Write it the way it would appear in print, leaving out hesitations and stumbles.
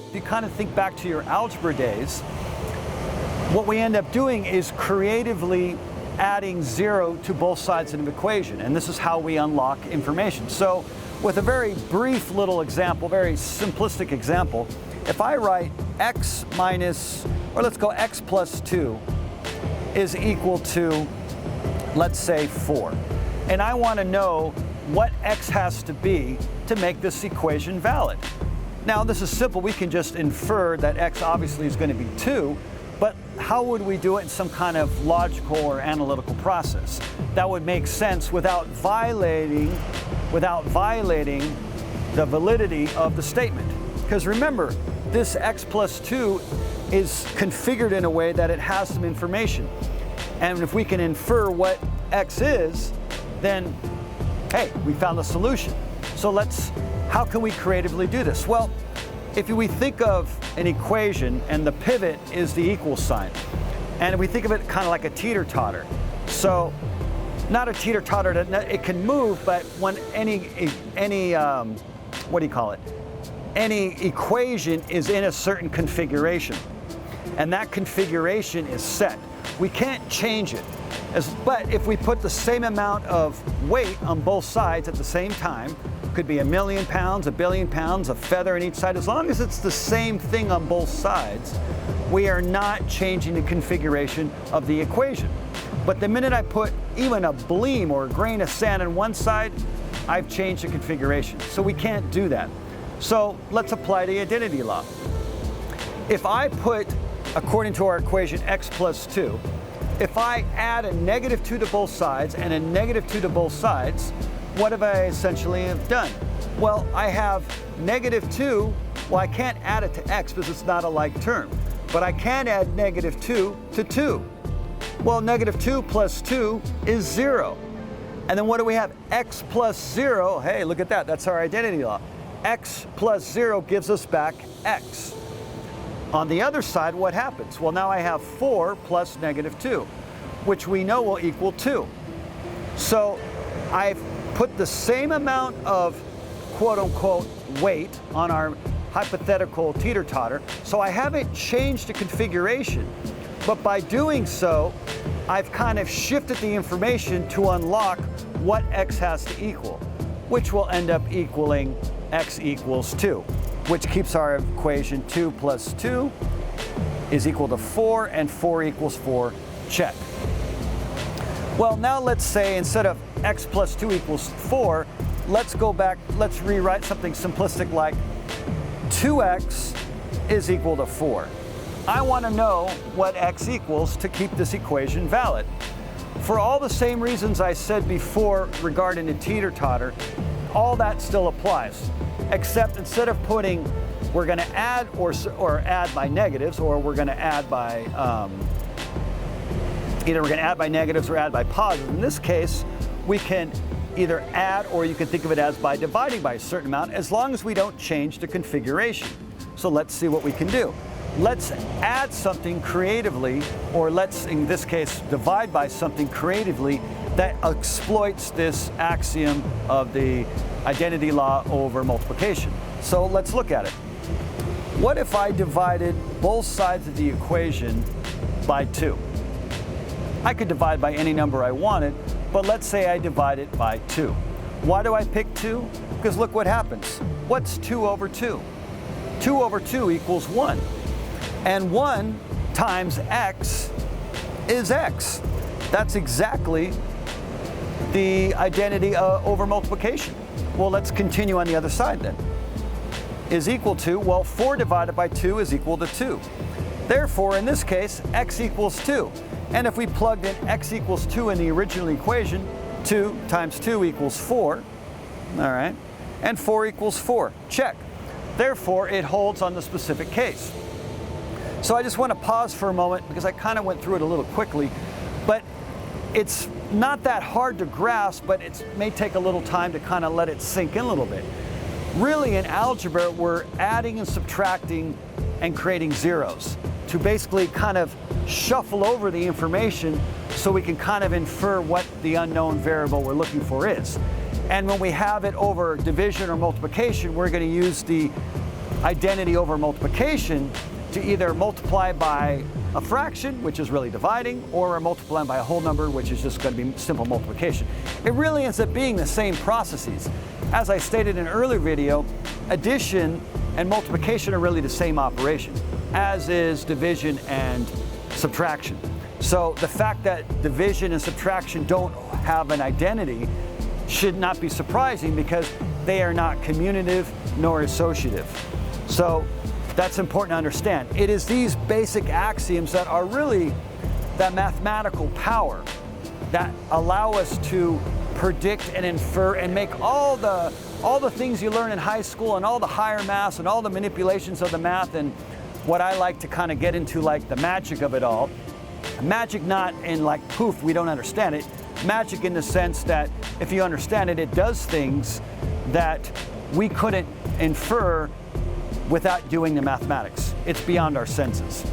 if you kind of think back to your algebra days, what we end up doing is creatively adding 0 to both sides of an equation, and this is how we unlock information. So with a very brief little example, very simplistic example, if I write x minus, or let's go x plus 2 is equal to, let's say, 4, and I want to know what x has to be to make this equation valid. Now this is simple, we can just infer that x obviously is going to be 2, but how would we do it in some kind of logical or analytical process that would make sense without violating the validity of the statement? Because remember, this x plus 2 is configured in a way that it has some information. And if we can infer what x is, then, hey, we found a solution. So how can we creatively do this? Well, if we think of an equation and the pivot is the equal sign, and we think of it kind of like a teeter-totter. So not a teeter-totter, it can move, but when any equation is in a certain configuration, and that configuration is set. We can't change it. But if we put the same amount of weight on both sides at the same time, could be 1,000,000 pounds, 1,000,000,000 pounds, a feather on each side, as long as it's the same thing on both sides, we are not changing the configuration of the equation. But the minute I put even a bleam or a grain of sand on one side, I've changed the configuration. So we can't do that. So let's apply the identity law. If I put, according to our equation, x plus 2, if I add a -2 to both sides and a -2 to both sides, what have I essentially have done? Well, I have -2, well, I can't add it to x because it's not a like term, but I can add -2 to 2. Well, -2 plus 2 is 0. And then what do we have? X plus 0, hey, look at that, that's our identity law. X plus 0 gives us back x. On the other side, what happens? Well, now I have 4 plus -2, which we know will equal 2. So I've put the same amount of quote-unquote weight on our hypothetical teeter-totter, so I haven't changed the configuration. But by doing so, I've kind of shifted the information to unlock what x has to equal, which will end up equaling x equals 2, which keeps our equation 2 plus 2 is equal to 4, and 4 equals 4, check. Well, now let's say instead of x plus 2 equals 4, let's go back, let's rewrite something simplistic like 2x is equal to 4. I want to know what x equals to keep this equation valid. For all the same reasons I said before regarding the teeter-totter, all that still applies, except instead of putting, we're going to add or add by negatives, or we're going to add by, either we're going to add by negatives or add by positives. In this case, we can either add, or you can think of it as by dividing by a certain amount, as long as we don't change the configuration. So let's see what we can do. Let's add something creatively, or let's, in this case, divide by something creatively that exploits this axiom of the identity law over multiplication. So let's look at it. What if I divided both sides of the equation by 2? I could divide by any number I wanted, but let's say I divide it by 2. Why do I pick 2? Because look what happens. What's 2 over 2? 2 over 2 equals 1. And 1 times x is x. That's exactly the identity over multiplication. Well, let's continue on the other side then. Is equal to, well, 4 divided by 2 is equal to 2. Therefore, in this case, x equals 2. And if we plugged in x equals 2 in the original equation, 2 times 2 equals 4, all right, and 4 equals 4, check. Therefore, it holds on the specific case. So I just want to pause for a moment because I kind of went through it a little quickly, but it's not that hard to grasp, but it may take a little time to kind of let it sink in a little bit. Really, in algebra, we're adding and subtracting and creating zeros to basically kind of shuffle over the information so we can kind of infer what the unknown variable we're looking for is. And when we have it over division or multiplication, we're going to use the identity over multiplication to either multiply by a fraction, which is really dividing, or multiplying by a whole number, which is just going to be simple multiplication. It really ends up being the same processes. As I stated in an earlier video, addition and multiplication are really the same operation, as is division and subtraction. So the fact that division and subtraction don't have an identity should not be surprising, because they are not commutative nor associative. So that's important to understand. It is these basic axioms that are really that mathematical power that allow us to predict and infer and make all the things you learn in high school and all the higher maths and all the manipulations of the math, and what I like to kind of get into, like the magic of it all. Magic not in like poof, we don't understand it. Magic in the sense that if you understand it, it does things that we couldn't infer without doing the mathematics. It's beyond our senses.